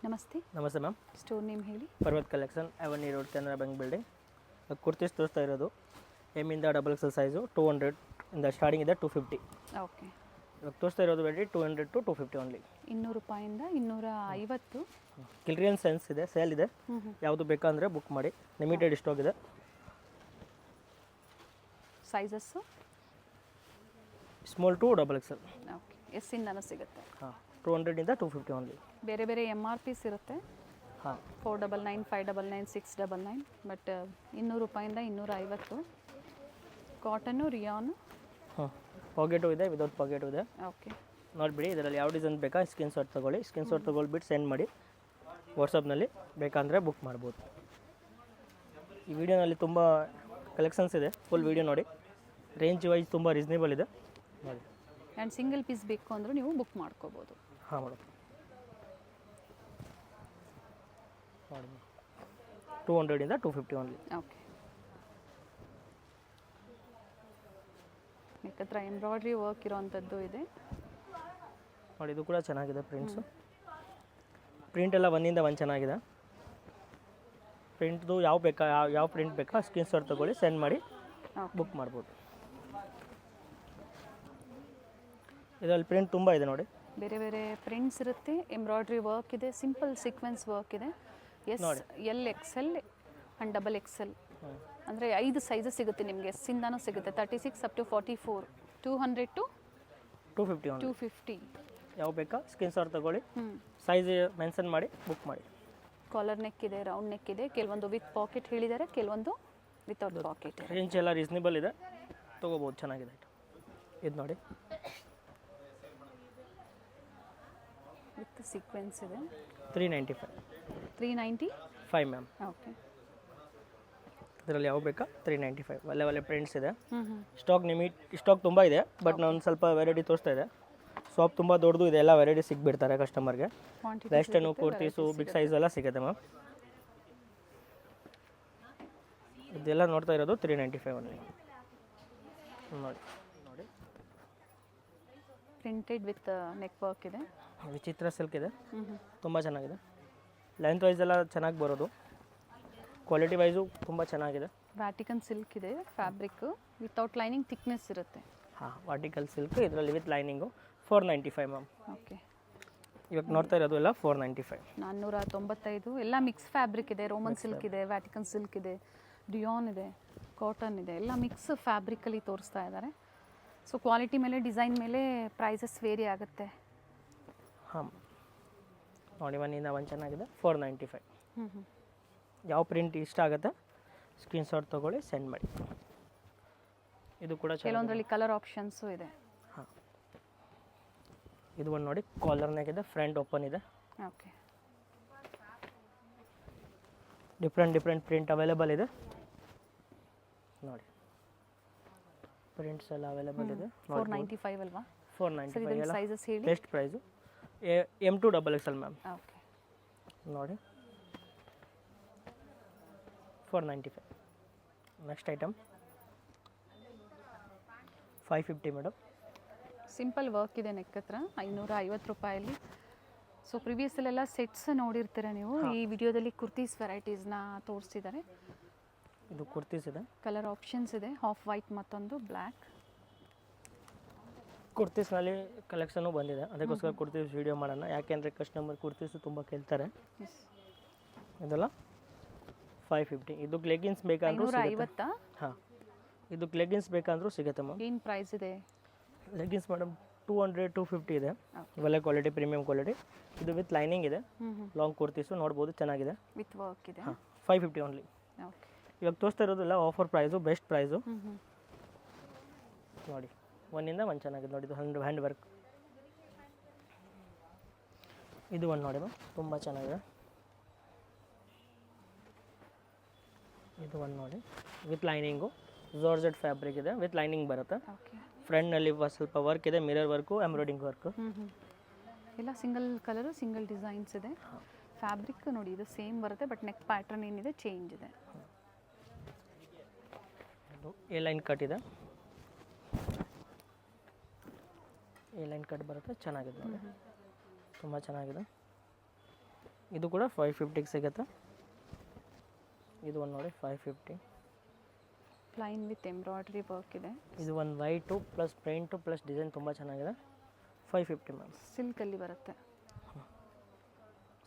ನಮಸ್ತೆ. ನಮಸ್ತೆ ma'am. Store name ಹೇಳಿ. Parvat collection, Avani road, Canara bank building. Kurtis ತೋರಿಸ್ತಾ ಇರೋದು ಎಮ್ಮಿಂದ ಡಬಲ್ ಎಕ್ಸೆಲ್ ಸೈಜು 200 ಇಂದ ಸ್ಟಾರ್ಟಿಂಗ್ ಇದೆ 250. ಓಕೆ. ಇವಾಗ ತೋರಿಸ್ತಾ ಇರೋದು ವೆರೈಟಿ 200 to 250 ಓನ್ಲಿ. 200 ರೂಪಾಯಿಂದ 250. ಕ್ಲಿಯರೆನ್ಸ್ ಸೆನ್ಸ್ ಇದೆ, ಸೇಲ್ ಇದೆ. ಯಾವುದು ಬೇಕಂದರೆ ಬುಕ್ ಮಾಡಿ, ಲಿಮಿಟೆಡ್ ಸ್ಟಾಕ್ ಇದೆ. Sizes small to double XL. Okay. ಎಸ್ಸಿಂದನೂ ಸಿಗುತ್ತೆ. ಹಾಂ, 200 ಇಂದ 250 ಓನ್ಲಿ. ಬೇರೆ ಬೇರೆ MRPs ಇರುತ್ತೆ. ಹಾಂ, 499, 599, 699. ಬಟ್ 200 ರೂಪಾಯಿಂದ 250. Cotton, rayon. ಹಾಂ, ಪಾಕೆಟು ಇದೆ, ವಿದೌಟ್ ಪಾಕೆಟು ಇದೆ. ಓಕೆ. ನೋಡಿಬಿಡಿ, ಇದರಲ್ಲಿ ಯಾವ ಡಿಸೈನ್ ಬೇಕಾ ಸ್ಕ್ರೀನ್ಶಾಟ್ ತೊಗೊಳ್ಳಿ. ಸ್ಕ್ರೀನ್ಶಾಟ್ ತೊಗೊಳ್ಬಿಟ್ಟು ಸೆಂಡ್ ಮಾಡಿ. ವಾಟ್ಸಪ್ನಲ್ಲಿ ಬೇಕಂದರೆ ಬುಕ್ ಮಾಡ್ಬೋದು. ಈ ವಿಡಿಯೋನಲ್ಲಿ ತುಂಬ ಕಲೆಕ್ಷನ್ಸ್ ಇದೆ, ಫುಲ್ ವಿಡಿಯೋ ನೋಡಿ. ರೇಂಜ್ ವೈಸ್ ತುಂಬ ರೀಸನೇಬಲ್ ಇದೆ ನೋಡಿ. ಆ್ಯಂಡ್ ಸಿಂಗಲ್ ಪೀಸ್ ಬೇಕು ಅಂದರೂ ನೀವು ಬುಕ್ ಮಾಡ್ಕೋಬೋದು. ಹಾಂ ಮೇಡಮ್, ನೋಡಿ 200 ಇಂದ 250 ಓನ್ಲಿ. ಓಕೆ. ಏಕತ್ರ ಎಂಬ್ರಾಯ್ಡ್ರಿ ವರ್ಕ್ ಇರೋವಂಥದ್ದು ಇದೆ ನೋಡಿ. ಇದು ಕೂಡ ಚೆನ್ನಾಗಿದೆ ಪ್ರಿಂಟ್ಸು. ಪ್ರಿಂಟ್ ಎಲ್ಲ ಒಂದಿಂದ ಒಂದು ಚೆನ್ನಾಗಿದೆ. ಪ್ರಿಂಟ್ದು ಯಾವ ಬೇಕಾ ಯಾವ ಪ್ರಿಂಟ್ ಬೇಕಾ ಸ್ಕ್ರೀನ್ಶಾಟ್ ತೊಗೊಳ್ಳಿ, ಸೆಂಡ್ ಮಾಡಿ ಬುಕ್ ಮಾಡ್ಬೋದು. ಇದರಲ್ಲಿ ಪ್ರಿಂಟ್ ತುಂಬ ಇದೆ ನೋಡಿ. ಬೇರೆ ಬೇರೆ ಪ್ರಿಂಟ್ಸ್ ಇರುತ್ತೆ, ಎಂಬ್ರಾಯ್ಡ್ರಿ ವರ್ಕ್ ಇದೆ, ಸಿಂಪಲ್ ಸೀಕ್ವೆನ್ಸ್ ವರ್ಕ್ ಇದೆ. XL ಆ್ಯಂಡ್ ಡಬಲ್ XL ಅಂದರೆ 5 ಸೈಜಸ್ ಸಿಗುತ್ತೆ ನಿಮಗೆ. ಎಸ್ಸಿಂದನೂ ಸಿಗುತ್ತೆ 36 ಅಪ್ ಟು 44, 200 to 250 ಓನ್ಲಿ. 250. ಯಾವ ಬೇಕಾ ಸ್ಕ್ರೀನ್ಶಾಟ್ ತೊಗೊಳ್ಳಿ, ಸೈಜ್ ಮೆನ್ಷನ್ ಮಾಡಿ ಬುಕ್ ಮಾಡಿ. ಕಾಲರ್ ನೆಕ್ ಇದೆ, ರೌಂಡ್ ನೆಕ್ ಇದೆ. ಕೆಲವೊಂದು ವಿತ್ ಪಾಕೆಟ್ ಹೇಳಿದ್ದಾರೆ, ಕೆಲವೊಂದು ವಿತೌಟ್ ಪಾಕೆಟ್. ರೇಂಜ್ ಎಲ್ಲ ರೀಸನೇಬಲ್ ಇದೆ, ತೊಗೋಬೋದು. ಚೆನ್ನಾಗಿದೆ ಇದು ನೋಡಿ. ವಿತ್ ಸೀಕ್ವೆನ್ಸ್ ಇದೆ. 395. 395 ಮ್ಯಾಮ್. ಓಕೆ. ಇದರಲ್ಲಿ ಯಾವ ಬೇಕಾ 395. ಒಳ್ಳೆ ಒಳ್ಳೆ ಪ್ರಿಂಟ್ಸ್ ಇದೆ. ಸ್ಟಾಕ್ ತುಂಬ ಇದೆ, ಬಟ್ ನಾನು ಸ್ವಲ್ಪ ವೆರೈಟಿ ತೋರಿಸ್ತಾ ಇದೆ. ಶಾಪ್ ತುಂಬ ದೊಡ್ಡದು ಇದೆ, ಎಲ್ಲ ವೆರೈಟಿ ಸಿಗ್ಬಿಡ್ತಾರೆ ಕಸ್ಟಮರ್ಗೆ. ವೆಸ್ಟರ್ನು, ಕುರ್ತೀಸು, ಬಿಗ್ ಸೈಜ್ ಎಲ್ಲ ಸಿಗುತ್ತೆ ಮ್ಯಾಮ್. ಇದೆಲ್ಲ ನೋಡ್ತಾ ಇರೋದು 395 ಓನ್ಲಿ ನೋಡಿ. ನೋಡಿ, ಪ್ರಿಂಟೆಡ್ ವಿತ್ ನೆಕ್ ವರ್ಕ್ ಇದೆ. ವಿಚಿತ್ರ ಸಿಲ್ಕ್ ಇದೆ, ತುಂಬ ಚೆನ್ನಾಗಿದೆ. ಲೆಂತ್ ವೈಸ್ ಎಲ್ಲ ಚೆನ್ನಾಗಿ ಬರೋದು, ಕ್ವಾಲಿಟಿ ವೈಸು ತುಂಬ ಚೆನ್ನಾಗಿದೆ. ವ್ಯಾಟಿಕನ್ ಸಿಲ್ಕ್ ಇದೆ, ಫ್ಯಾಬ್ರಿಕ್ ವಿತೌಟ್ ಲೈನಿಂಗ್, ಥಿಕ್ನೆಸ್ ಇರುತ್ತೆ. ಹಾಂ, ವರ್ಟಿಕಲ್ ಸಿಲ್ಕ್, ಇದರಲ್ಲಿ ವಿತ್ ಲೈನಿಂಗು 495 ಮ್ಯಾಮ್. ಓಕೆ. ಇವಾಗ ನೋಡ್ತಾ ಇರೋದು ಎಲ್ಲ 495. 495. ಎಲ್ಲ ಮಿಕ್ಸ್ ಫ್ಯಾಬ್ರಿಕ್ ಇದೆ. ರೋಮನ್ ಸಿಲ್ಕ್ ಇದೆ, ವ್ಯಾಟಿಕನ್ ಸಿಲ್ಕ್ ಇದೆ, ಡಿಯಾನ್ ಇದೆ, ಕಾಟನ್ ಇದೆ. ಎಲ್ಲ ಮಿಕ್ಸ್ ಫ್ಯಾಬ್ರಿಕಲ್ಲಿ ತೋರಿಸ್ತಾ ಇದ್ದಾರೆ. ಸೊ ಕ್ವಾಲಿಟಿ ಮೇಲೆ, ಡಿಸೈನ್ ಮೇಲೆ ಪ್ರೈಸಸ್ ವೇರಿ ಆಗುತ್ತೆ. ಹಾಂ ನೋಡಿ, ಒಂದಿಂದ ಒಂದು ಚೆನ್ನಾಗಿದೆ 495. ಯಾವ ಪ್ರಿಂಟ್ ಇಷ್ಟ ಆಗುತ್ತೆ ಸ್ಕ್ರೀನ್ಶಾಟ್ ತೊಗೊಳ್ಳಿ, ಸೆಂಡ್ ಮಾಡಿ. ಇದು ಕೂಡ ಕೆಲವೊಂದರಲ್ಲಿ ಕಲರ್ ಆಪ್ಷನ್ಸು ಇದೆ. ಹಾಂ, ಇದು ಒಂದು ನೋಡಿ, ಕಾಲರ್ನಾಗಿದೆ, ಫ್ರಂಟ್ ಓಪನ್ ಇದೆ. ಓಕೆ. ಡಿಫ್ರೆಂಟ್ ಪ್ರಿಂಟ್ ಅವೈಲೇಬಲ್ ಇದೆ ನೋಡಿ. ಪ್ರಿಂಟ್ಸ್ ಎಲ್ಲ ಅವೈಲೇಬಲ್ ಇದೆ. 495 ಅಲ್ವಾ? 495 ಎಲ್ಲ ಸೈಜಸ್ ಹೇಳಿ. Best price. M2 double XL ma'am. Okay. ನೋಡಿ 495. Next item 550 madam. Simple work ಇದೆ ನೆಕ್ ಹತ್ರ, 550 ರೂಪಾಯಲ್ಲಿ. ಸೊ ಪ್ರಿವಿಯಸ್ಸಲ್ಲೆಲ್ಲ ಸೆಟ್ಸ್ ನೋಡಿರ್ತೀರ ನೀವು. ಈ ವಿಡಿಯೋದಲ್ಲಿ ಕುರ್ತೀಸ್ ವೆರೈಟೀಸ್ನ ತೋರಿಸ್ತಿದ್ದಾರೆ. ಇದು ಕುರ್ತೀಸ್ ಇದೆ, ಕಲರ್ ಆಪ್ಷನ್ಸ್ ಇದೆ. ಹಾಫ್ ವೈಟ್ ಮತ್ತೊಂದು ಬ್ಲ್ಯಾಕ್. ಕುರ್ತೀಸ್ನಲ್ಲಿ ಕಲೆಕ್ಷನು ಬಂದಿದೆ, ಅದಕ್ಕೋಸ್ಕರ ಕುರ್ತೀಸ್ ವೀಡಿಯೋ ಮಾಡೋಣ. ಯಾಕೆಂದರೆ ಕಸ್ಟಮರ್ ಕುರ್ತೀಸು ತುಂಬ ಕೇಳ್ತಾರೆ. ಇದೆಲ್ಲ 550. ಇದಕ್ಕೆ ಲೆಗಿನ್ಸ್ ಬೇಕಂದ್ರೂ 550. ಹಾಂ, ಇದಕ್ಕೆ ಲೆಗಿನ್ಸ್ ಬೇಕಂದ್ರೂ ಸಿಗುತ್ತೆ ಮ್ಯಾಮ್. ಏನು ಪ್ರೈಸ್ ಇದೆ ಲೆಗಿನ್ಸ್ ಮೇಡಮ್? 200, 250 ಇದೆ. ಒಳ್ಳೆ ಕ್ವಾಲಿಟಿ, ಪ್ರೀಮಿಯಂ ಕ್ವಾಲಿಟಿ. ಇದು ವಿತ್ ಲೈನಿಂಗ್ ಇದೆ, ಲಾಂಗ್ ಕುರ್ತೀಸು ನೋಡ್ಬೋದು, ಚೆನ್ನಾಗಿದೆ. ವಿತ್ ವರ್ಕ್ ಇದೆ. ಹಾಂ, 550 ಓನ್ಲಿ. ಓಕೆ. ಇವಾಗ ತೋರಿಸ್ತಾ ಇರೋದಿಲ್ಲ ಆಫರ್ ಪ್ರೈಸು, ಬೆಸ್ಟ್ ಪ್ರೈಸು ನೋಡಿ. ಒಂದಿಂದ ಒಂದು ಚೆನ್ನಾಗಿದೆ ನೋಡಿ. ಇದು ಹ್ಯಾಂಡ್ ವರ್ಕ್. ಇದು ಒಂದು ನೋಡಿ ಮ್ಯಾಮ್, ತುಂಬ ಚೆನ್ನಾಗಿದೆ. ಇದು ಒಂದು ನೋಡಿ, ವಿತ್ ಲೈನಿಂಗು, ಜಾರ್ಜೆಟ್ ಫ್ಯಾಬ್ರಿಕ್ ಇದೆ, ವಿತ್ ಲೈನಿಂಗ್ ಬರುತ್ತೆ. ಓಕೆ. ಫ್ರಂಟ್ನಲ್ಲಿ ಸ್ವಲ್ಪ ವರ್ಕ್ ಇದೆ, ಮಿರರ್ ವರ್ಕು, ಎಂಬ್ರಾಯ್ಡಿಂಗ್ ವರ್ಕು. ಎಲ್ಲ ಸಿಂಗಲ್ ಕಲರು, ಸಿಂಗಲ್ ಡಿಸೈನ್ಸ್ ಇದೆ. ಫ್ಯಾಬ್ರಿಕ್ ನೋಡಿ, ಇದು ಸೇಮ್ ಬರುತ್ತೆ, ಬಟ್ ನೆಕ್ ಪ್ಯಾಟರ್ನ್ ಏನಿದೆ ಚೇಂಜ್ ಇದೆ. ಎ ಲೈನ್ ಕಟ್ ಇದೆ, ಎ ಲೈನ್ ಕಟ್ ಬರುತ್ತೆ, ಚೆನ್ನಾಗಿದೆ ನೋಡಿ, ತುಂಬ ಚೆನ್ನಾಗಿದೆ. ಇದು ಕೂಡ 550ಗೆ ಸಿಗುತ್ತೆ. ಇದು ಒಂದು ನೋಡಿ 550. ಪ್ಲೈನ್ ವಿತ್ ಎಂಬ್ರಾಯ್ಡ್ರಿ ವರ್ಕ್ ಇದೆ. ಇದು ಒಂದು white plus print plus design ತುಂಬ ಚೆನ್ನಾಗಿದೆ. 550 ಮ್ಯಾಮ್. ಸಿಲ್ಕಲ್ಲಿ ಬರುತ್ತೆ.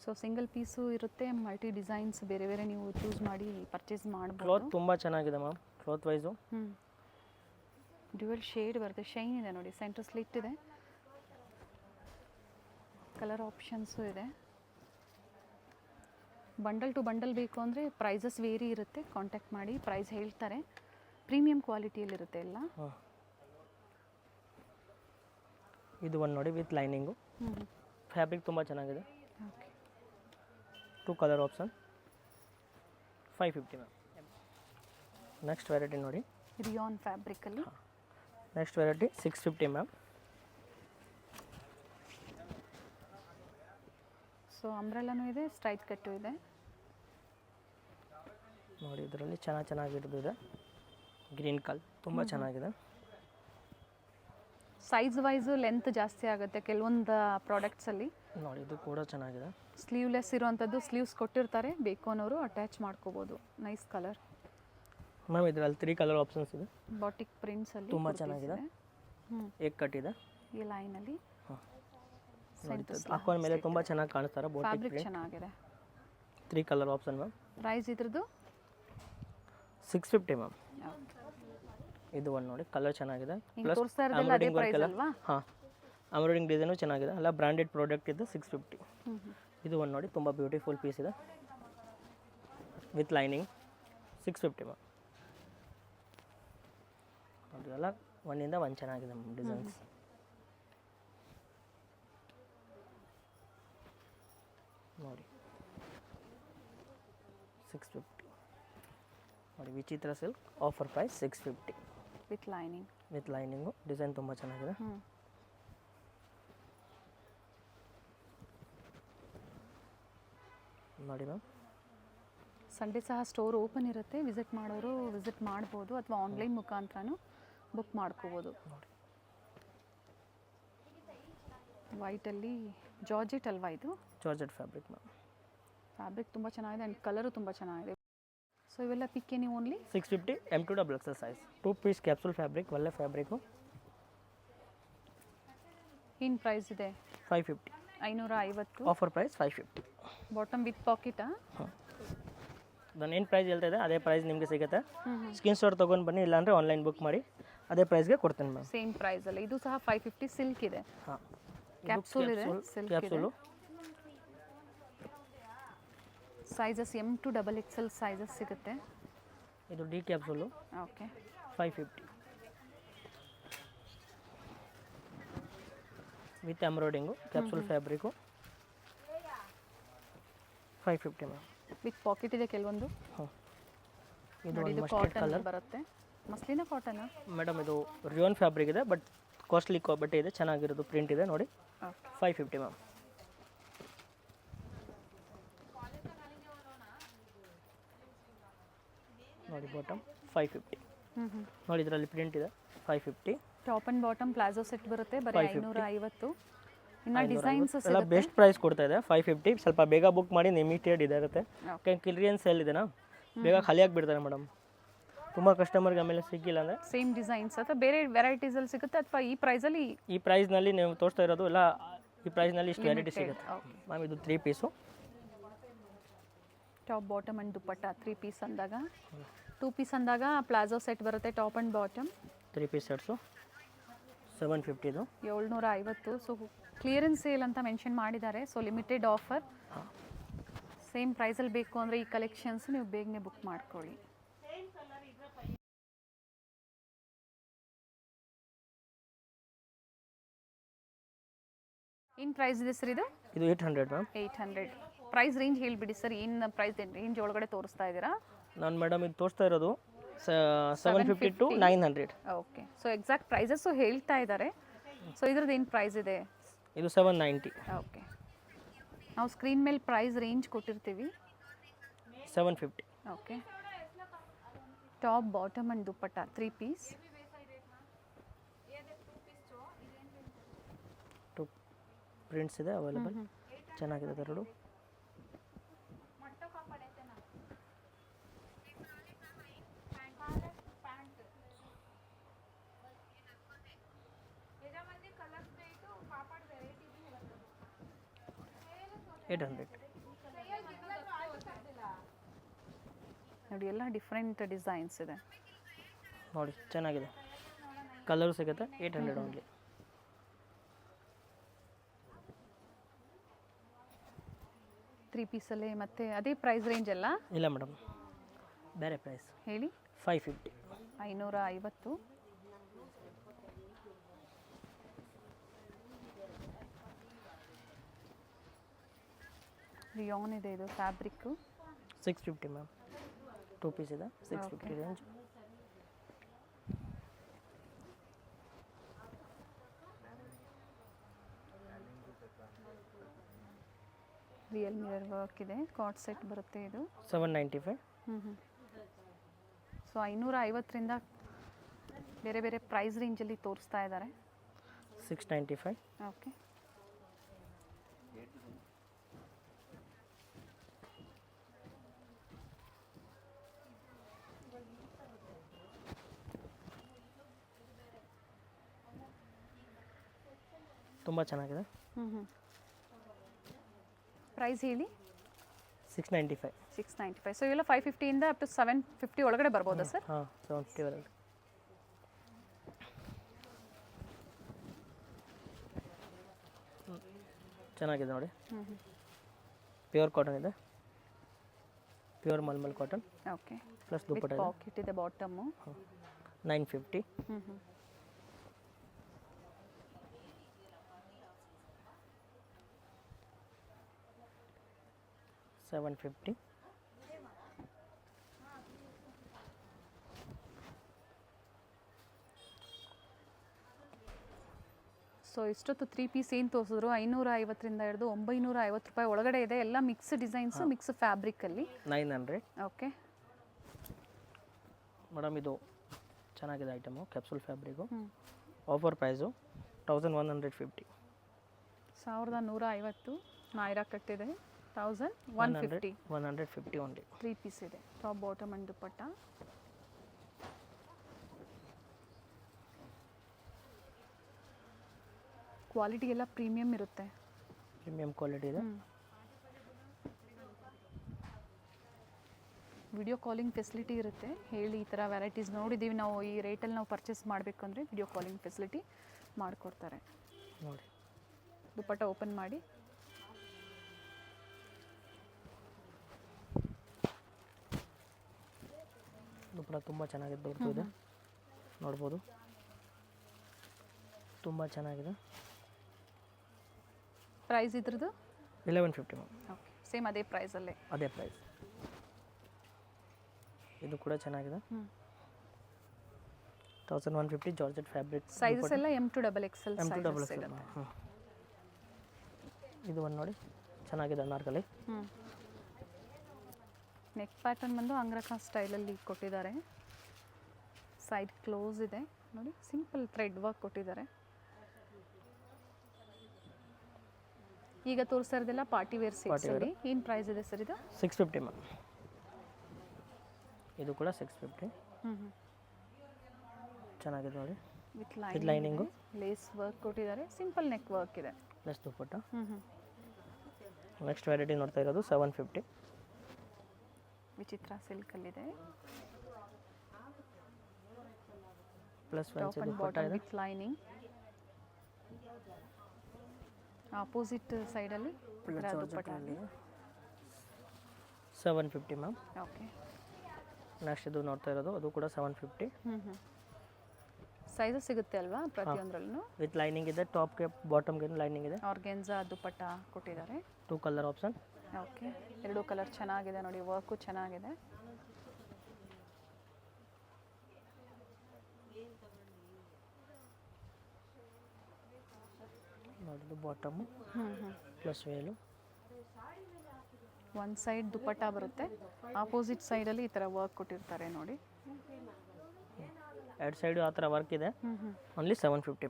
ಸೊ ಸಿಂಗಲ್ ಪೀಸು ಇರುತ್ತೆ, ಮಲ್ಟಿ ಡಿಸೈನ್ಸ್ ಬೇರೆ ಬೇರೆ ನೀವು ಚೂಸ್ ಮಾಡಿ ಪರ್ಚೇಸ್ ಮಾಡ್ಬೋದು. ಕ್ಲಾತ್ ತುಂಬ ಚೆನ್ನಾಗಿದೆ ma'am, cloth wise. Dual shade ಬರುತ್ತೆ, ಶೈನ್ ಇದೆ ನೋಡಿ, ಸೆಂಟರ್ ಸ್ಲಿಟ್ ಇದೆ, ಕಲರ್ ಆಪ್ಷನ್ಸು ಇದೆ. ಬಂಡಲ್ ಟು ಬಂಡಲ್ ಬೇಕು ಅಂದರೆ ಪ್ರೈಸಸ್ ವೇರಿ ಇರುತ್ತೆ, ಕಾಂಟ್ಯಾಕ್ಟ್ ಮಾಡಿ ಪ್ರೈಸ್ ಹೇಳ್ತಾರೆ. ಪ್ರೀಮಿಯಂ ಕ್ವಾಲಿಟಿಯಲ್ಲಿರುತ್ತೆ ಎಲ್ಲ. ಇದು ಒಂದು ನೋಡಿ ವಿತ್ ಲೈನಿಂಗು. ಫ್ಯಾಬ್ರಿಕ್ ತುಂಬ ಚೆನ್ನಾಗಿದೆ. Okay, 2 colour option. 550 ma'am. Next variety ನೋಡಿ, ರಿಯಾನ್ ಫ್ಯಾಬ್ರಿಕಲ್ಲಿ. Next variety 650 ma'am. ಸೊ ಅಂಬ್ರೆಲಾನು ಇದೆ, ಸ್ಟ್ರೈಟ್ ಕಟ್ಟು ಇದೆ ನೋಡಿ. ಇದರಲ್ಲಿ ಚೆನ್ನಾಗಿರೋದು ಇದೆ, ಗ್ರೀನ್ ಕಲರ್ ತುಂಬ ಚೆನ್ನಾಗಿದೆ. ಸೈಜ್ ವೈಸು ಲೆಂತ್ ಜಾಸ್ತಿ ಆಗುತ್ತೆ ಕೆಲವೊಂದು ಪ್ರಾಡಕ್ಟ್ಸಲ್ಲಿ. ನೋಡಿ ಇದು ಕೂಡ ಚೆನ್ನಾಗಿದೆ. ಸ್ಲೀವ್ಲೆಸ್ ಇರುವಂಥದ್ದು, ಸ್ಲೀವ್ಸ್ ಕೊಟ್ಟಿರ್ತಾರೆ, ಬೇಕು ಅನ್ನೋರು ಅಟ್ಯಾಚ್ ಮಾಡ್ಕೋಬೋದು. Nice colour ma'am. ಇದರಲ್ಲಿ 3 ಕಲರ್ ಆಪ್ಷನ್ಸ್ ಇದೆ. ಬಾಟಿಕ್ ಪ್ರಿಂಟ್ಸಲ್ಲಿ ತುಂಬ ಚೆನ್ನಾಗಿದೆ. ಏಕ್ ಕಟ್ ಇದೆ ಈ ಲೈನಲ್ಲಿ. ಹಾಕೊಂಡ ಮೇಲೆ ತುಂಬ ಚೆನ್ನಾಗಿ ಕಾಣಿಸ್ತಾರೆ. ಫ್ಯಾಬ್ರಿಕ್ ಚೆನ್ನಾಗಿದೆ. 3 ಕಲರ್ ಆಪ್ಷನ್ ಮ್ಯಾಮ್. ಪ್ರೈಸ್ ಇದ್ರದ್ದು 650 ಮ್ಯಾಮ್. ಇದು ಒಂದು ನೋಡಿ, ಕಲರ್ ಚೆನ್ನಾಗಿದೆ. ತೋರಿಸ್ತಾ ಇರೋದೆಲ್ಲ ಅದೇ ಪ್ರೈಸ್ ಅಲ್ವಾ? ಹಾಂ, ಎಂಬ್ರಾಯ್ಡಿಂಗ್ ಡಿಸೈನು ಚೆನ್ನಾಗಿದೆ, ಎಲ್ಲ ಬ್ರ್ಯಾಂಡೆಡ್ ಪ್ರಾಡಕ್ಟ್ ಇದೆ. 650. ಇದು ಒಂದು ನೋಡಿ, ತುಂಬ ಬ್ಯೂಟಿಫುಲ್ ಪೀಸ್ ಇದೆ ವಿತ್ ಲೈನಿಂಗ್. 650 ಮ್ಯಾಮ್. ಅದೆಲ್ಲ ಒಂದಿಂದ ಒಂದು ಚೆನ್ನಾಗಿದೆ ಡಿಸೈನ್ಸ್. ನೋಡಿ 650 ನೋಡಿ. ವಿಚಿತ್ರ silk offer price 650 with lining. With lining. Design ತುಂಬ ಚೆನ್ನಾಗಿದೆ. ನೋಡಿ ಮ್ಯಾಮ್. ಸಂಡೇ ಸಹ ಸ್ಟೋರ್ ಓಪನ್ ಇರುತ್ತೆ, ವಿಸಿಟ್ ಮಾಡೋರು ವಿಸಿಟ್ ಮಾಡ್ಬೋದು ಅಥವಾ ಆನ್ಲೈನ್ ಮುಖಾಂತರನೂ ಬುಕ್ ಮಾಡ್ಕೋಬೋದು. ನೋಡಿ ವೈಟಲ್ಲಿ ಜಾರ್ಜೆಟ್ ಅಲ್ವಾ ಇದು? Georgette fabric ma'am. ಫ್ಯಾಬ್ರಿಕ್ ತುಂಬ ಚೆನ್ನಾಗಿದೆ ಆ್ಯಂಡ್ ಕಲರು ತುಂಬ ಚೆನ್ನಾಗಿದೆ. ಸೊ ಇವೆಲ್ಲ ಪಿಕ್ ನೀವು only 650 M2 XXL size. 2 piece capsule fabric, ಒಳ್ಳೆ ಫ್ಯಾಬ್ರಿಕು. ಏನು ಪ್ರೈಸ್ ಇದೆ? 550. 550. Offer price 550. ಬಾಟಮ್ ವಿತ್ ಪಾಕೆಟಾ? ನಾನು ಏನು ಪ್ರೈಸ್ ಹೇಳ್ತಾ ಇದೆ ಅದೇ ಪ್ರೈಸ್ ನಿಮಗೆ ಸಿಗುತ್ತೆ. ಸ್ಕ್ರೀನ್ ಶಾಟ್ ತೊಗೊಂಡು ಬನ್ನಿ, ಇಲ್ಲಾಂದರೆ ಆನ್ಲೈನ್ ಬುಕ್ ಮಾಡಿ ಅದೇ ಪ್ರೈಸ್ಗೆ ಕೊಡ್ತೇನೆ ಮ್ಯಾಮ್. ಸೇಮ್ ಪ್ರೈಸಲ್ಲಿ. ಇದು ಸಹ 550. ಸಿಲ್ಕ್ ಇದೆ. ಹಾಂ, ಕ್ಯಾಪ್ಸೂಲ್ ಇದೆ, ಸಿಲ್ಕ್ ಇದೆ. Capsule. Sizes M2 XXL sizes ಸಿಗುತ್ತೆ. ಇದು ಡಿ capsule. Okay, 550 with embroidering. Capsule fabric 550 ma'am. With pocket ಇದೆ ಕೆಲವೊಂದು. ಹಾಂ, ಇದು ನೋಡಿ, ಒಂದು ಇದು ಮಸ್ಟರ್ಡ್ ಕಾಟನ್ ಕಲರ್ ಬರುತ್ತೆ. ಮಸ್ಲಿನ ಕಾಟನಾ? ಮೇಡಮ್ ಇದು ರಿಯೋನ್ ಫ್ಯಾಬ್ರಿಕ್ ಇದೆ, ಬಟ್ ಕಾಸ್ಟ್ಲಿ ಬಟ್ಟೆ ಇದೆ, ಚೆನ್ನಾಗಿರೋದು ಪ್ರಿಂಟ್ ಇದೆ ನೋಡಿ. Okay, 550 ma'am. ನೋಡಿ ಬಾಟಮ್ 550. ನೋಡಿ ಇದರಲ್ಲಿ ಪ್ರಿಂಟ್ ಇದೆ 550. Top and bottom palazzo set ಬರುತ್ತೆ, ಬರೀ 550. ಇನ್ನು ಡಿಸೈನ್ಸ್ ಎಲ್ಲ ಬೆಸ್ಟ್ ಪ್ರೈಸ್ ಕೊಡ್ತಾ ಇದೆ 550. ಸ್ವಲ್ಪ ಬೇಗ ಬುಕ್ ಮಾಡಿ, ಲಿಮಿಟೆಡ್ ಇರುತ್ತೆ. ಕ್ಲಿಯರೆನ್ಸ್ ಸೇಲ್ ಇದೆನಾ, ಬೇಗ ಖಾಲಿ ಆಗಿಬಿಡ್ತಾರೆ ಮೇಡಮ್. ತುಂಬ ಕಸ್ಟಮರ್ಗೆ ಆಮೇಲೆ ಸಿಕ್ಕಿಲ್ಲ ಅಂದರೆ ಸೇಮ್ ಡಿಸೈನ್ಸ್ ಅಥವಾ ಬೇರೆ ವೆರೈಟೀಸಲ್ಲಿ ಸಿಗುತ್ತೆ ಅಥವಾ ಈ ಪ್ರೈಸಲ್ಲಿ? ಈ ಪ್ರೈಸ್ನಲ್ಲಿ ನೀವು ತೋರಿಸ್ತಾ ಇರೋದು ಎಲ್ಲ ಈ ಪ್ರೈಸ್ನಲ್ಲಿ ಇಷ್ಟು ವೆರೈಟಿ ಸಿಗುತ್ತೆ ಮ್ಯಾಮ್. ಇದು 3 piece. Top bottom and dupatta 3 piece ಅಂದಾಗ. 2 ಪೀಸ್ ಅಂದಾಗ ಪ್ಲಾಜೋ ಸೆಟ್ ಬರುತ್ತೆ, top and bottom. 3 piece sets 750. 750. So clearance sale ಅಂತ ಮೆನ್ಷನ್ ಮಾಡಿದ್ದಾರೆ. So limited offer. ಸೇಮ್ ಪ್ರೈಸಲ್ಲಿ ಬೇಕು ಅಂದರೆ ಈ ಕಲೆಕ್ಷನ್ಸ್ ನೀವು ಬೇಗನೆ ಬುಕ್ ಮಾಡ್ಕೊಳ್ಳಿ. ಏನು ಪ್ರೈಸ್ ಇದೆ ಸರ್ ಇದು? ಇದು 800 ಮ್ಯಾಮ್. 800. ಪ್ರೈಸ್ ರೇಂಜ್ ಹೇಳಿಬಿಡಿ ಸರ್, ಏನು ಪ್ರೈಸ್ ರೇಂಜ್ ಒಳಗಡೆ ತೋರಿಸ್ತಾ ಇದ್ದೀರಾ? ನಾನು ಮೇಡಮ್ ಇದು ತೋರಿಸ್ತಾ ಇರೋದು 750 to 900. Okay, so exact prices ಹೇಳ್ತಾ ಇದ್ದಾರೆ. ಸೊ ಇದ್ರದ್ದು ಏನು ಪ್ರೈಸ್ ಇದೆ? ಇದು 790. ಓಕೆ, ನಾವು ಸ್ಕ್ರೀನ್ ಮೇಲೆ ಪ್ರೈಸ್ ರೇಂಜ್ ಕೊಟ್ಟಿರ್ತೀವಿ. 750. Okay, top bottom and dupatta 3 piece. 2 prints ಇದೆ ಅವೈಲೇಬಲ್, ಚೆನ್ನಾಗಿದೆ ಎರಡು. 800. ನೋಡಿ ಎಲ್ಲ ಡಿಫ್ರೆಂಟ್ ಡಿಸೈನ್ಸ್ ಇದೆ. ನೋಡಿ ಚೆನ್ನಾಗಿದೆ, ಕಲರ್ ಸಿಗುತ್ತೆ. 800 ಓನ್ಲಿ. ತ್ರೀ ಪೀಸಲ್ಲಿ ಮತ್ತೆ ಅದೇ ಪ್ರೈಸ್ ರೇಂಜ್ ಅಲ್ಲ? ಇಲ್ಲ ಮೇಡಮ್, ಬೇರೆ ಪ್ರೈಸ್. ಹೇಳಿ. 550. 550. ರಿಯಾನ್ ಇದೆ, ಇದು ಫ್ಯಾಬ್ರಿಕ್ಕು. 650 ಮ್ಯಾಮ್, 2 ಪೀಸ್ ಇದೆ. 650 ರೇಂಜ್. ರಿಯಲ್ ಮಿರರ್ ವರ್ಕ್ ಇದೆ, ಕಾರ್ಡ್ ಸೆಟ್ ಬರುತ್ತೆ ಇದು. 795. ಸೊ 550ರಿಂದ ಬೇರೆ ಬೇರೆ ಪ್ರೈಸ್ ರೇಂಜಲ್ಲಿ ತೋರಿಸ್ತಾ ಇದ್ದಾರೆ. 695. ಓಕೆ. ತುಂಬ ಚೆನ್ನಾಗಿದೆ. ಪ್ರೈಸ್ ಹೇಳಿ. 695. 695. ಸೊ ಇವೆಲ್ಲ 550ಇಂದ ಅಪ್ ಟು 750 ಒಳಗಡೆ ಬರ್ಬೋದಾ ಸರ್? ಹಾಂ, 750 ವರೆಗೆ. ಚೆನ್ನಾಗಿದೆ ನೋಡಿ. ಪ್ಯೂರ್ ಕಾಟನ್ ಇದೆ, pure malmal cotton. Okay. Plus dupatta ಇದೆ. ಪಾಕೆಟ್ ಇದೆ ಬಾಟಮು. 950. 750. ಸೊ ಇಷ್ಟೊತ್ತು 3 ಪೀಸ್ ಏನು ತೋರಿಸಿದ್ರು 550ರಿಂದ ಹಿಡಿದು 950 ರೂಪಾಯಿ ಒಳಗಡೆ ಇದೆ. ಎಲ್ಲ ಮಿಕ್ಸ್ ಡಿಸೈನ್ಸು, ಮಿಕ್ಸ್ ಫ್ಯಾಬ್ರಿಕಲ್ಲಿ. 900. ಓಕೆ ಮೇಡಮ್, ಇದು ಚೆನ್ನಾಗಿದೆ item, capsule fabric. Offer price 1150. 1150. Naira ಕಟ್ಟಿದೆ 1150. 150 ಓನ್ಲಿ. 3 ಪೀಸ್ ಇದೆ, top bottom and dupatta. Quality ಎಲ್ಲ ಪ್ರೀಮಿಯಮ್ ಇರುತ್ತೆ. ಪ್ರೀಮಿಯಂ ಕ್ವಾಲಿಟಿ ಇದೆ. ವಿಡಿಯೋ ಕಾಲಿಂಗ್ ಫೆಸಿಲಿಟಿ ಇರುತ್ತೆ. ಹೇಳಿ ಈ ಥರ ವೆರೈಟೀಸ್ ನೋಡಿದ್ದೀವಿ ನಾವು, ಈ ರೇಟಲ್ಲಿ ನಾವು ಪರ್ಚೇಸ್ ಮಾಡಬೇಕು ಅಂದರೆ ವಿಡಿಯೋ ಕಾಲಿಂಗ್ ಫೆಸಿಲಿಟಿ ಮಾಡಿಕೊಡ್ತಾರೆ. ನೋಡಿ, ದುಪ್ಪಟ್ಟ ಓಪನ್ ಮಾಡಿ. ದುಪ್ಪಟ್ಟ ತುಂಬ ಚೆನ್ನಾಗಿದೆ, ದೊಡ್ಡದು ಇದೆ, ನೋಡ್ಬೋದು. ತುಂಬ ಚೆನ್ನಾಗಿದೆ. ಪ್ರೈಸ್ ಇದ್ರದ್ದು 1150 ಮ್ಯಾಮ್. ಓಕೆ, ಸೇಮ್ ಅದೇ ಪ್ರೈಸಲ್ಲೇ. ಅದೇ ಪ್ರೈಸ್. ಇದು ಕೂಡ ಚೆನ್ನಾಗಿದೆ. 1150 ಜಾರ್ಜೆಟ್ ಫ್ಯಾಬ್ರಿಕ್. ಸೈಜಸ್ ಎಲ್ಲ M to XXL M2XXL ಸಿಗುತ್ತೆ. ಇದು ಒಂದು ನೋಡಿ, ಚೆನ್ನಾಗಿದೆ ಅನಾರ್ಕಲಿ. ನೆಕ್ ಪ್ಯಾಟರ್ನ್ ಬಂದು ಅಂಗ್ರಕಾ ಸ್ಟೈಲಲ್ಲಿ ಕೊಟ್ಟಿದ್ದಾರೆ. ಸೈಡ್ ಕ್ಲೋಸ್ ಇದೆ ನೋಡಿ, ಸಿಂಪಲ್ ಥ್ರೆಡ್ ವರ್ಕ್ ಕೊಟ್ಟಿದ್ದಾರೆ. ಈಗ ತೋರಿಸ್ತಾ ಇರೋದೆಲ್ಲ ಪಾರ್ಟಿ ವೇರ್ ಸೆಟ್ಸಲ್ಲಿ. ಏನು ಪ್ರೈಸ್ ಇದೆ ಸರ್ ಇದು? 650 ಮ್ಯಾಮ್. ಇದು ಕೂಡ 650. ಚೆನ್ನಾಗಿದೆ ನೋಡಿ, ವಿತ್ ಲೈನಿಂಗು, ಲೇಸ್ ವರ್ಕ್ ಕೊಟ್ಟಿದ್ದಾರೆ. ಸಿಂಪಲ್ ನೆಕ್ ವರ್ಕ್ ಇದೆ, ಪ್ಲಸ್ ದುಪ್ಪಟ್ಟ. ನೆಕ್ಸ್ಟ್ ವೆರೈಟಿ ನೋಡ್ತಾ ಇರೋದು 750. ವಿಚಿತ್ರ ಸಿಲ್ಕಲ್ಲಿದೆ. Plus top and bottom with lining. Opposite ಸೈಡಲ್ಲಿ ದುಪ್ಪಟ್ಟ. 750 ಮ್ಯಾಮ್. ಓಕೆ. ನೆಕ್ಸ್ಟ್ ಇದು ನೋಡ್ತಾ ಇರೋದು ಅದು ಕೂಡ 750. ಸೈಜಸ್ ಸಿಗುತ್ತೆ ಅಲ್ವಾ ಪ್ರತಿಯೊಂದರಲ್ಲೂ? ವಿತ್ ಲೈನಿಂಗ್ ಇದೆ, ಟಾಪ್ಗೆ ಬಾಟಮ್ಗೆ ಲೈನಿಂಗ್ ಇದೆ. ಆರ್ಗೆನ್ಸಾ ದುಪ್ಪಟ್ಟ ಕೊಟ್ಟಿದ್ದಾರೆ. 2 ಕಲರ್ ಆಪ್ಷನ್. ಓಕೆ, 2 ಕಲರ್ ಚೆನ್ನಾಗಿದೆ ನೋಡಿ, ವರ್ಕು ಚೆನ್ನಾಗಿದೆ. ನೋಡಿದ್ದು ಬಾಟಮು ಪ್ಲಸ್ ವೇಲು. ಒಂದು ಸೈಡ್ ದುಪ್ಪಟ್ಟ ಬರುತ್ತೆ, ಆಪೋಸಿಟ್ ಸೈಡಲ್ಲಿ ಈ ಥರ ವರ್ಕ್ ಕೊಟ್ಟಿರ್ತಾರೆ ನೋಡಿ. ಎರಡು ಸೈಡು ಆ ಥರ ವರ್ಕ್ ಇದೆ. ಓನ್ಲಿ 750.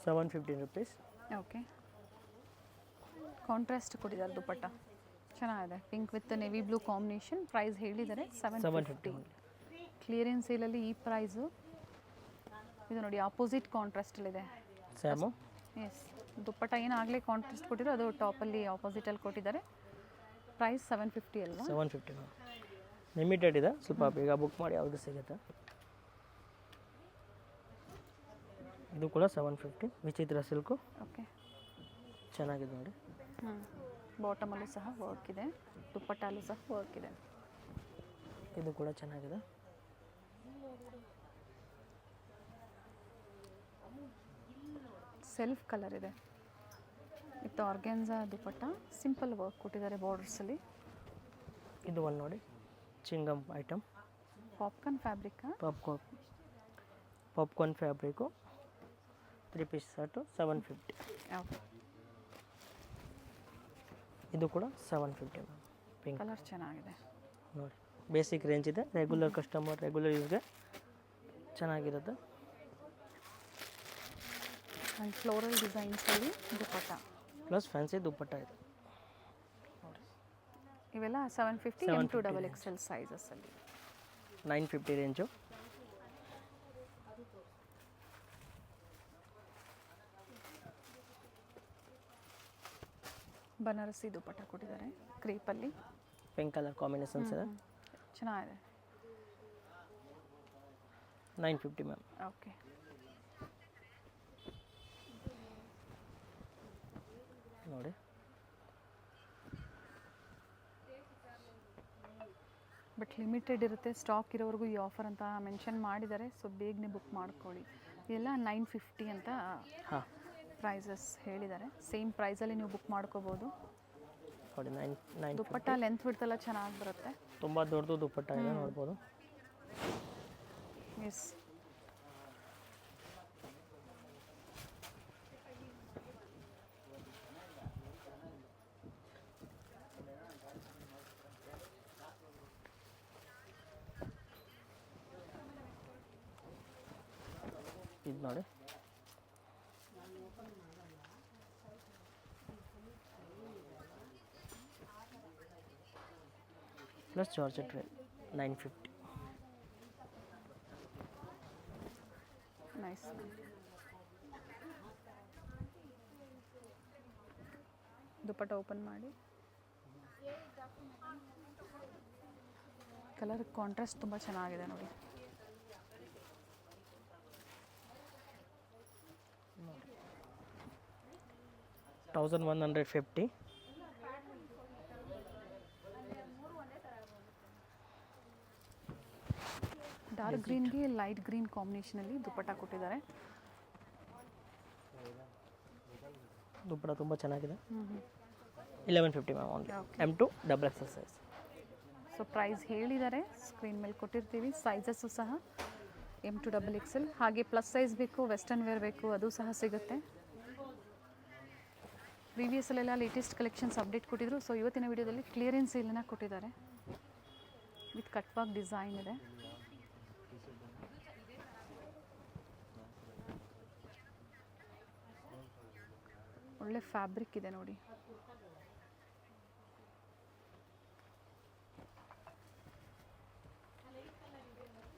750 ರುಪೀಸ್. ಓಕೆ, ಕಾಂಟ್ರಾಸ್ಟ್ ಕೊಟ್ಟಿದ್ದಾರೆ ದುಪ್ಪಟ್ಟ, ಚೆನ್ನಾಗಿದೆ. Pink with navy blue combination. Price ಹೇಳಿದ್ದಾರೆ 750. ಕ್ಲಿಯರೆನ್ಸ್ ಸೇಲಲ್ಲಿ ಈ ಪ್ರೈಸು. ಇದು ನೋಡಿ, ಆಪೋಸಿಟ್ ಕಾಂಟ್ರಾಸ್ಟಲ್ಲಿದೆ. ಸ್ಯಾಮು. ಎಸ್, ದುಪ್ಪಟ್ಟ ಏನು ಆಗಲೇ ಕಾಂಟ್ರಾಸ್ಟ್ ಕೊಟ್ಟಿರೋ ಅದು ಟಾಪಲ್ಲಿ ಆಪೋಸಿಟಲ್ಲಿ ಕೊಟ್ಟಿದ್ದಾರೆ. ಪ್ರೈಸ್ 750 ಅಲ್ವಾ? 750 ಮ್ಯಾಮ್. ಲಿಮಿಟೆಡ್ ಇದೆ, ಸ್ವಲ್ಪ ಬೇಗ ಬುಕ್ ಮಾಡಿ ಯಾವುದು ಸಿಗುತ್ತೆ. ಇದು ಕೂಡ 750 ವಿಚಿತ್ರ ಸಿಲ್ಕು. ಓಕೆ, ಚೆನ್ನಾಗಿದೆ ನೋಡಿ. ಬಾಟಮಲ್ಲೂ ಸಹ ವರ್ಕ್ ಇದೆ, ದುಪ್ಪಟ್ಟಲ್ಲೂ ಸಹ ವರ್ಕ್ ಇದೆ. ಇದು ಕೂಡ ಚೆನ್ನಾಗಿದೆ. ಸೆಲ್ಫ್ ಕಲರ್ ಇದೆ with organza dupatta, simple work ಕೊಟ್ಟಿದ್ದಾರೆ ಬಾರ್ಡರ್ಸಲ್ಲಿ. ಇದು ಒಂದು ನೋಡಿ, ಚಿಂಗಮ್ ಐಟಮ್, ಪಾಪ್ಕಾರ್ನ್ ಫ್ಯಾಬ್ರಿಕಾ? Popcorn fabric, 3 piece set 750. Okay, ಇದು ಕೂಡ 750 ಮ್ಯಾಮ್. ಪಿಂಕ್ ಕಲರ್ ಚೆನ್ನಾಗಿದೆ ನೋಡಿ. ಬೇಸಿಕ್ ರೇಂಜ್ ಇದೆ, ರೆಗ್ಯುಲರ್ ಕಸ್ಟಮರ್ ರೆಗ್ಯುಲರ್ ಯೂಸ್ಗೆ ಚೆನ್ನಾಗಿರುತ್ತೆ. ಆ್ಯಂಡ್ ಫ್ಲೋರಲ್ ಡಿಸೈನ್ಸಲ್ಲಿ ದುಪ್ಪಟ್ಟ ಪ್ಲಸ್ ಫ್ಯಾನ್ಸಿ ದುಪ್ಪಟ್ಟ ಇದೆ. ಇವೆಲ್ಲ 750 M2 XXL ಸೈಜಸ್ಸಲ್ಲಿ. 950 ರೇಂಜು. ಬನಾರಸಿ ದುಪ್ಪಟ್ಟ ಕೊಟ್ಟಿದ್ದಾರೆ ಕ್ರೇಪಲ್ಲಿ, ಪಿಂಕ್ ಕಲರ್ ಕಾಂಬಿನೇಷನ್ಸ್ ಇದೆ. ಚೆನ್ನಾಗಿದೆ. 950 ಮ್ಯಾಮ್. ಓಕೆ, ನೋಡಿ. ಬಟ್ ಲಿಮಿಟೆಡ್ ಇರುತ್ತೆ, ಸ್ಟಾಕ್ ಇರೋವರೆಗೂ ಈ ಆಫರ್ ಅಂತ ಮೆನ್ಷನ್ ಮಾಡಿದ್ದಾರೆ. ಸೊ ಬೇಗನೆ ಬುಕ್ ಮಾಡ್ಕೊಳ್ಳಿ. ಇದೆಲ್ಲ 950 ಅಂತ ಹಾಂ ಪ್ರೈಸಸ್ ಹೇಳಿದ್ದಾರೆ. ಸೇಮ್ ಪ್ರೈಸಲ್ಲಿ ನೀವು ಬುಕ್ ಮಾಡ್ಕೋಬೋದು. ನೋಡಿ, 9 ದುಪ್ಪಟ್ಟ ಲೆಂತ್ ಬಿಡ್ತೆಲ್ಲ ಚೆನ್ನಾಗಿ ಬರುತ್ತೆ. ತುಂಬ ದೊಡ್ಡದು ದುಪ್ಪಟ್ಟ ಇದೆ, ನೋಡ್ಬೋದು. ಎಸ್, ಇದು ನೋಡಿ. Plus georgette rate 950. Nice. Dupatta open ಮಾಡಿ. ಕಲರ್ ಕಾಂಟ್ರಾಸ್ಟ್ ತುಂಬ ಚೆನ್ನಾಗಿದೆ ನೋಡಿ. $1150. ಡಾರ್ಕ್ ಗ್ರೀನ್ಗೆ ಲೈಟ್ ಗ್ರೀನ್ ಕಾಂಬಿನೇಷನಲ್ಲಿ ದುಪ್ಪಟ್ಟ ಕೊಟ್ಟಿದ್ದಾರೆ. ದುಪ್ಪಟ್ಟ ತುಂಬ ಚೆನ್ನಾಗಿದೆ. 1150 ma'am only. M2 XXL size. So price ಹೇಳಿದ್ದಾರೆ, ಸ್ಕ್ರೀನ್ ಮೇಲೆ ಕೊಟ್ಟಿರ್ತೀವಿ. ಸೈಜಸ್ಸು ಸಹ M2 XXL. ಹಾಗೆ ಪ್ಲಸ್ ಸೈಜ್ ಬೇಕು, ವೆಸ್ಟರ್ನ್ ವೇರ್ ಬೇಕು, ಅದು ಸಹ ಸಿಗುತ್ತೆ. ಪ್ರೀವಿಯಸ್ಸಲ್ಲೆಲ್ಲ ಲೇಟೆಸ್ಟ್ ಕಲೆಕ್ಷನ್ಸ್ ಅಪ್ಡೇಟ್ ಕೊಟ್ಟಿದ್ರು. ಸೊ ಇವತ್ತಿನ ವಿಡಿಯೋದಲ್ಲಿ ಕ್ಲಿಯರೆನ್ಸ್ ಸೇಲನ್ನ ಕೊಟ್ಟಿದ್ದಾರೆ ವಿತ್ ಕಟ್ ವರ್ಕ್ ಡಿಸೈನ್ ಇದೆ. ಒಳ್ಳೆ ಫ್ಯಾಬ್ರಿಕ್ ಇದೆ ನೋಡಿ.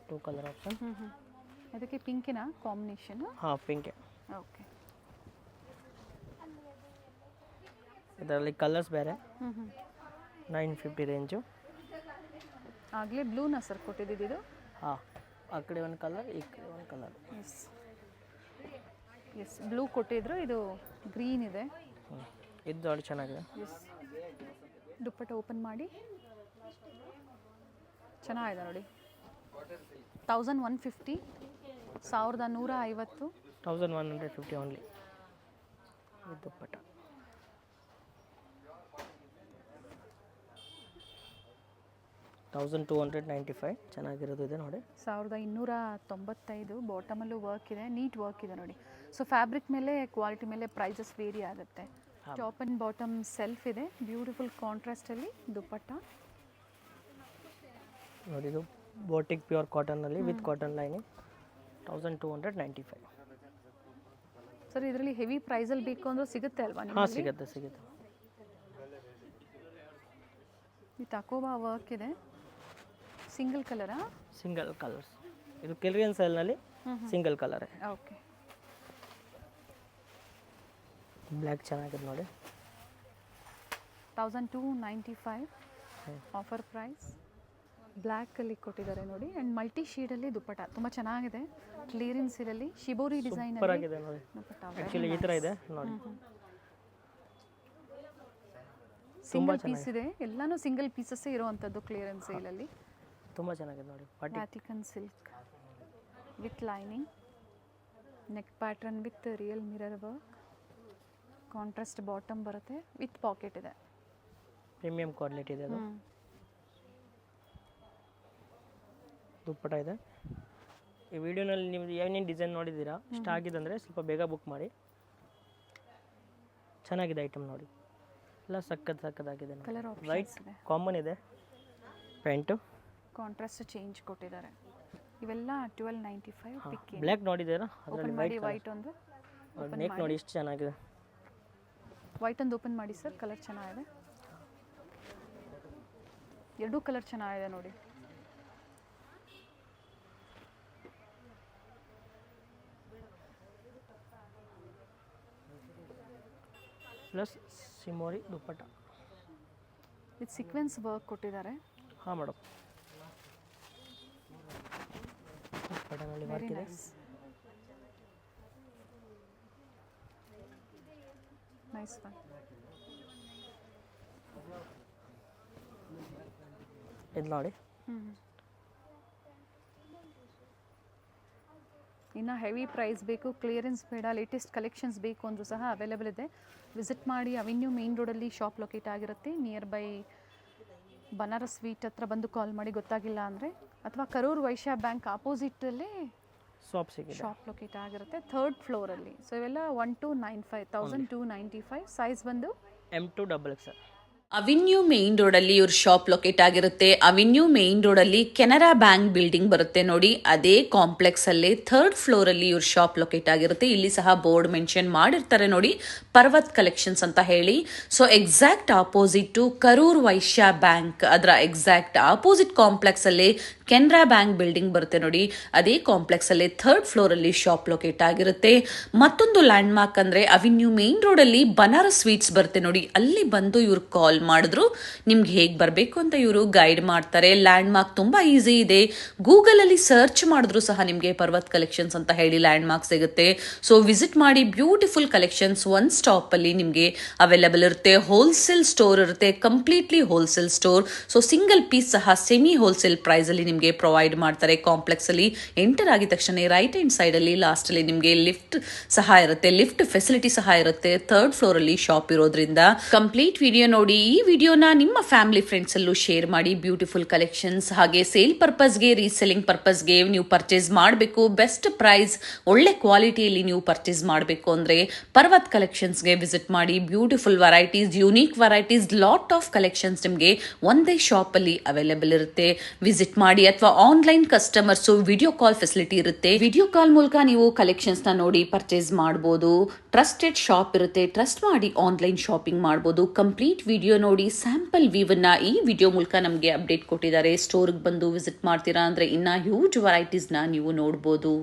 Two colour option. ಅದಕ್ಕೆ ಪಿಂಕಿನ ಕಾಂಬಿನೇಷನ್. ಹಾಂ, ಪಿಂಕೆ. ಓಕೆ, ಇದರಲ್ಲಿ ಕಲರ್ಸ್ ಬೇರೆ. 950 ರೇಂಜು. ಆಗಲೇ ಬ್ಲೂನ ಸರ್ ಕೊಟ್ಟಿದ್ದು ಇದು? ಹಾಂ, ಆ ಕಡೆ ಒಂದು ಕಲರ್, ಈ ಕಡೆ ಒಂದು ಕಲರ್. ಎಸ್ ಎಸ್, ಬ್ಲೂ ಕೊಟ್ಟಿದ್ರು, ಇದು ಗ್ರೀನ್ ಇದೆ. ಇದು ದೊಡ್ಡ ಚೆನ್ನಾಗಿದೆ. ಎಸ್, ದುಪ್ಪಟ್ಟ ಓಪನ್ ಮಾಡಿ. ಚೆನ್ನಾಗಿದೆ ನೋಡಿ. 1150, 1150. 1150 ಓನ್ಲಿ. ಇದು ದುಪ್ಪಟ್ಟ. $1295 ಚೆನ್ನಾಗಿರೋದು ಇದೆ ನೋಡಿ. 1295. ಬಾಟಮಲ್ಲೂ ವರ್ಕ್ ಇದೆ, ನೀಟ್ ವರ್ಕ್ ಇದೆ ನೋಡಿ. ಸೊ ಫ್ಯಾಬ್ರಿಕ್ ಮೇಲೆ, ಕ್ವಾಲಿಟಿ ಮೇಲೆ ಪ್ರೈಸಸ್ ವೇರಿ ಆಗುತ್ತೆ. ಟಾಪ್ ಆ್ಯಂಡ್ ಬಾಟಮ್ ಸೆಲ್ಫ್ ಇದೆ, ಬ್ಯೂಟಿಫುಲ್ ಕಾಂಟ್ರಾಸ್ಟಲ್ಲಿ ದುಪ್ಪಟ್ಟ ನೋಡಿ. ಇದು ಬೋಟಿಕ್ ಪ್ಯೂರ್ ಕಾಟನ್ನಲ್ಲಿ ವಿತ್ ಕಾಟನ್ ಲೈನಿಂಗ್. 1295. ಸರ್ ಇದರಲ್ಲಿ ಹೆವಿ ಪ್ರೈಸಲ್ಲಿ ಬೇಕು ಅಂದ್ರೆ ಸಿಗುತ್ತೆ ಅಲ್ವಾ? ಹಾಂ, ಸಿಗುತ್ತೆ ಸಿಗುತ್ತೆ. ಈ ತಕೋಬಾ ವರ್ಕ್ ಇದೆ, ಸಿಂಗಲ್ ಕಲರಾ? Single colours. ಇದು ಕ್ಲಿಯರೆನ್ಸ್ ಸೇಲ್ನಲ್ಲಿ ಸಿಂಗಲ್ ಕಲರೇ. ಓಕೆ, ಬ್ಲ್ಯಾಕ್ ಚೆನ್ನಾಗಿದೆ ನೋಡಿ. 1295 ಆಫರ್ ಪ್ರೈಸ್. ಬ್ಲ್ಯಾಕಲ್ಲಿ ಕೊಟ್ಟಿದ್ದಾರೆ ನೋಡಿ. ಆ್ಯಂಡ್ ಮಲ್ಟಿ ಶೇಡಲ್ಲಿ ದುಪ್ಪಟ್ಟ ತುಂಬ ಚೆನ್ನಾಗಿದೆ. ಕ್ಲಿಯರೆನ್ಸ್ ಇರಲಿ ಶಿಬೋರಿ ಡಿಸೈನ್ ಸೂಪರ್ ಆಗಿದೆ ನೋಡಿ. ಆ್ಯಕ್ಚುಲಿ ಈ ಥರ ಇದೆ ನೋಡಿ. ಸಿಂಗಲ್ ಪೀಸ್ ಇದೆ, ಎಲ್ಲಾನು ಸಿಂಗಲ್ ಪೀಸಸ್ಸೇ ಇರೋವಂಥದ್ದು ಕ್ಲಿಯರೆನ್ಸ್ ಸೇಲಲ್ಲಿ. ತುಂಬ ಚೆನ್ನಾಗಿದೆ ನೋಡಿ. Vatican silk with lining, neck pattern with real mirror work, contrast bottom ಬರುತ್ತೆ ವಿತ್ ಪಾಕೆಟ್ ಇದೆ. ಪ್ರೀಮಿಯಂ ಕ್ವಾಲಿಟಿ ಇದೆ ಅದು. ದುಪ್ಪಟ ಇದೆ. ಈ ವಿಡಿಯೋನಲ್ಲಿ ನೀವು ಏನೇನು ಡಿಸೈನ್ ನೋಡಿದ್ದೀರಾ ಇಷ್ಟ ಆಗಿದೆ ಅಂದರೆ ಸ್ವಲ್ಪ ಬೇಗ ಬುಕ್ ಮಾಡಿ. ಚೆನ್ನಾಗಿದೆ ಐಟಮ್ ನೋಡಿ, ಎಲ್ಲ ಸಕ್ಕತ್ತಾಗಿದೆ. ಕಲರ್ ವೈಟ್ ಆಪ್ಷನ್ಸ್ ಇದೆ, ಕಾಮನ್ ಇದೆ. ಪ್ಯಾಂಟು ಕಾಂಟ್ರಾಸ್ಟ್ ಚೇಂಜ್ ಕೊಟ್ಟಿದ್ದಾರೆ. ಇವೆಲ್ಲ 1295 ಪಿಕ್. ಬ್ಲ್ಯಾಕ್ ನೋಡಿದ್ದೀರಾ, ಅದರಲ್ಲಿ ಓಪನ್ ಮಾಡಿ ವೈಟ್ ಒಂದು ನೆಕ್ ನೋಡಿ ಎಷ್ಟು ಚೆನ್ನಾಗಿದೆ. ವೈಟ್ ಒಂದು ಓಪನ್ ಮಾಡಿ ಸರ್, ಕಲರ್ ಚೆನ್ನಾಗಿದೆ. ಎರಡೂ ಕಲರ್ ಚೆನ್ನಾಗಿದೆ ನೋಡಿ. ಪ್ಲಸ್ ಸಿಮೋರಿ ದುಪ್ಪಟ್ಟ ವಿತ್ ಸೀಕ್ವೆನ್ಸ್ ವರ್ಕ್ ಕೊಟ್ಟಿದ್ದಾರೆ. ಹಾಂ ಮೇಡಮ್, ದುಪ್ಪಟ್ಟನಲ್ಲಿ ವರ್ಕ್ ಇದೆ. Nice one. ಇದು ನೋಡಿ. ಇನ್ನು ಹೆವಿ ಪ್ರೈಸ್ ಬೇಕು, ಕ್ಲಿಯರೆನ್ಸ್ ಬೇಡ, ಲೇಟೆಸ್ಟ್ ಕಲೆಕ್ಷನ್ಸ್ ಬೇಕು ಅಂದರೂ ಸಹ ಅವೈಲೇಬಲ್ ಇದೆ. ವಿಸಿಟ್ ಮಾಡಿ. ಅವೆನ್ಯೂ ಮೇನ್ ರೋಡಲ್ಲಿ ಶಾಪ್ ಲೊಕೇಟ್ ಆಗಿರುತ್ತೆ. ನಿಯರ್ ಬೈ ಬನಾರಸ್ ಸ್ವೀಟ್ ಹತ್ರ ಬಂದು ಕಾಲ್ ಮಾಡಿ ಗೊತ್ತಾಗಿಲ್ಲ ಅಂದರೆ, ಅಥವಾ ಕರೂರ್ ವೈಶ್ಯ ಬ್ಯಾಂಕ್ ಆಪೋಸಿಟಲ್ಲೇ ಶಾಪ್ ಲೊಕೇಟ್ ಆಗಿರುತ್ತೆ, 3rd ಫ್ಲೋರಲ್ಲಿ. ಸೊ ಇವೆಲ್ಲ 1295 ಸೈಜ್ ಬಂದು M2XXL. ಅವೆನ್ಯೂ ಮೇನ್ ರೋಡಲ್ಲಿ ಇವ್ರ ಶಾಪ್ ಲೊಕೇಟ್ ಆಗಿರುತ್ತೆ. ಅವೆನ್ಯೂ ಮೇನ್ ರೋಡಲ್ಲಿ ಕೆನರಾ ಬ್ಯಾಂಕ್ ಬಿಲ್ಡಿಂಗ್ ಬರುತ್ತೆ ನೋಡಿ, ಅದೇ ಕಾಂಪ್ಲೆಕ್ಸ್ ಅಲ್ಲಿ 3rd ಫ್ಲೋರ್ ಅಲ್ಲಿ ಇವ್ರ ಶಾಪ್ ಲೊಕೇಟ್ ಆಗಿರುತ್ತೆ. ಇಲ್ಲಿ ಸಹ ಬೋರ್ಡ್ ಮೆನ್ಷನ್ ಮಾಡಿರ್ತಾರೆ ನೋಡಿ, ಪರ್ವತ್ ಕಲೆಕ್ಷನ್ಸ್ ಅಂತ ಹೇಳಿ. So exact opposite Karur Vysya bank, ಅದರ ಎಕ್ಸಾಕ್ಟ್ ಆಪೋಸಿಟ್ ಕಾಂಪ್ಲೆಕ್ಸ್ ಅಲ್ಲಿ ಕೆನರಾ ಬ್ಯಾಂಕ್ ಬಿಲ್ಡಿಂಗ್ ಬರುತ್ತೆ ನೋಡಿ, ಅದೇ ಕಾಂಪ್ಲೆಕ್ಸ್ ಅಲ್ಲಿ 3rd ಫ್ಲೋರ್ ಅಲ್ಲಿ ಶಾಪ್ ಲೊಕೇಟ್ ಆಗಿರುತ್ತೆ. ಮತ್ತೊಂದು ಲ್ಯಾಂಡ್ ಮಾರ್ಕ್ ಅಂದ್ರೆ ಅವೆನ್ಯೂ ಮೇನ್ ರೋಡ್ ಅಲ್ಲಿ ಬನಾರಸ್ ಸ್ವೀಟ್ಸ್ ಬರುತ್ತೆ ನೋಡಿ, ಅಲ್ಲಿ ಬಂದು ಇವ್ರು ಕಾಲ್ ಮಾಡಿದ್ರು ನಿಮ್ಗೆ ಹೇಗೆ ಬರಬೇಕು ಅಂತ ಇವರು ಗೈಡ್ ಮಾಡ್ತಾರೆ. ಲ್ಯಾಂಡ್ ಮಾರ್ಕ್ ತುಂಬಾ ಈಸಿ ಇದೆ. ಗೂಗಲ್ ಅಲ್ಲಿ ಸರ್ಚ್ ಮಾಡಿದ್ರು ಸಹ ನಿಮಗೆ ಪರ್ವತ್ ಕಲೆಕ್ಷನ್ಸ್ ಅಂತ ಹೇಳಿ ಲ್ಯಾಂಡ್ ಮಾರ್ಕ್ ಸಿಗುತ್ತೆ. ಸೊ ವಿಸಿಟ್ ಮಾಡಿ. ಬ್ಯೂಟಿಫುಲ್ ಕಲೆಕ್ಷನ್ಸ್ ಒನ್ ಸ್ಟಾಪ್ ಅಲ್ಲಿ ನಿಮಗೆ ಅವೈಲೇಬಲ್ ಇರುತ್ತೆ. ಹೋಲ್ಸೇಲ್ ಸ್ಟೋರ್ ಇರುತ್ತೆ, completely wholesale store. So single piece ಸಹ ಸೆಮಿ ಹೋಲ್ಸೇಲ್ ಪ್ರೈಸ್ ಅಲ್ಲಿ ನಿಮಗೆ ಪ್ರೊವೈಡ್ ಮಾಡ್ತಾರೆ. ಕಾಂಪ್ಲೆಕ್ಸ್ ಅಲ್ಲಿ ಎಂಟರ್ ಆಗಿದ ತಕ್ಷಣ ರೈಟ್ ಹ್ಯಾಂಡ್ ಸೈಡ್ ಅಲ್ಲಿ ಲಾಸ್ಟ್ ಅಲ್ಲಿ ನಿಮಗೆ ಲಿಫ್ಟ್ ಸಹ ಇರುತ್ತೆ, ಲಿಫ್ಟ್ ಫೆಸಿಲಿಟಿ ಸಹ ಇರುತ್ತೆ. 3rd ಫ್ಲೋರ್ ಅಲ್ಲಿ ಶಾಪ್ ಇರೋದ್ರಿಂದ ಕಂಪ್ಲೀಟ್ ವಿಡಿಯೋ ನೋಡಿ. ಈ ವಿಡಿಯೋನ ನಿಮ್ಮ ಫ್ಯಾಮಿಲಿ ಫ್ರೆಂಡ್ಸ್ ಅಲ್ಲೂ ಶೇರ್ ಮಾಡಿ. ಬ್ಯೂಟಿಫುಲ್ ಕಲೆಕ್ಷನ್ಸ್, ಹಾಗೆ ಸೇಲ್ ಪರ್ಪಸ್ಗೆ, ರೀಸೆಲ್ಲಿಂಗ್ ಪರ್ಪಸ್ಗೆ ನೀವು ಪರ್ಚೇಸ್ ಮಾಡಬೇಕು, ಬೆಸ್ಟ್ ಪ್ರೈಸ್ ಒಳ್ಳೆ ಕ್ವಾಲಿಟಿಯಲ್ಲಿ ನೀವು ಪರ್ಚೇಸ್ ಮಾಡಬೇಕು ಅಂದ್ರೆ ಪರ್ವತ್ ಕಲೆಕ್ಷನ್ಸ್ಗೆ ವಿಸಿಟ್ ಮಾಡಿ. Beautiful varieties, unique varieties, lot of collections ನಿಮಗೆ ಒಂದೇ ಶಾಪ್ ಅಲ್ಲಿ ಅವೈಲೇಬಲ್ ಇರುತ್ತೆ. ವಿಸಿಟ್ ಮಾಡಿ. ಅಥವಾ online customers video call facility ಇರುತ್ತೆ, ವಿಡಿಯೋ ಕಾಲ್ ಮೂಲಕ ನೀವು ಕಲೆಕ್ಷನ್ಸ್ ನ ನೋಡಿ ಪರ್ಚೇಸ್ ಮಾಡಬಹುದು. ಟ್ರಸ್ಟೆಡ್ ಶಾಪ್ ಇರುತ್ತೆ, ಟ್ರಸ್ಟ್ ಮಾಡಿ ಆನ್ಲೈನ್ ಶಾಪಿಂಗ್ ಮಾಡಬಹುದು. ಕಂಪ್ಲೀಟ್ ವಿಡಿಯೋ ನೋಡಿ. ಸ್ಯಾಂಪಲ್ ವ್ಯೂವನ್ನ ಈ ವಿಡಿಯೋ ಮೂಲಕ ನಮಗೆ ಅಪ್ಡೇಟ್ ಕೊಟ್ಟಿದ್ದಾರೆ. ಸ್ಟೋರ್ಗೆ ಬಂದು ವಿಸಿಟ್ ಮಾಡ್ತೀರಾ ಅಂದ್ರೆ ಇನ್ನ ಹ್ಯೂಜ್ ವೆರೈಟೀಸ್ ನ ನೀವು ನೋಡಬಹುದು.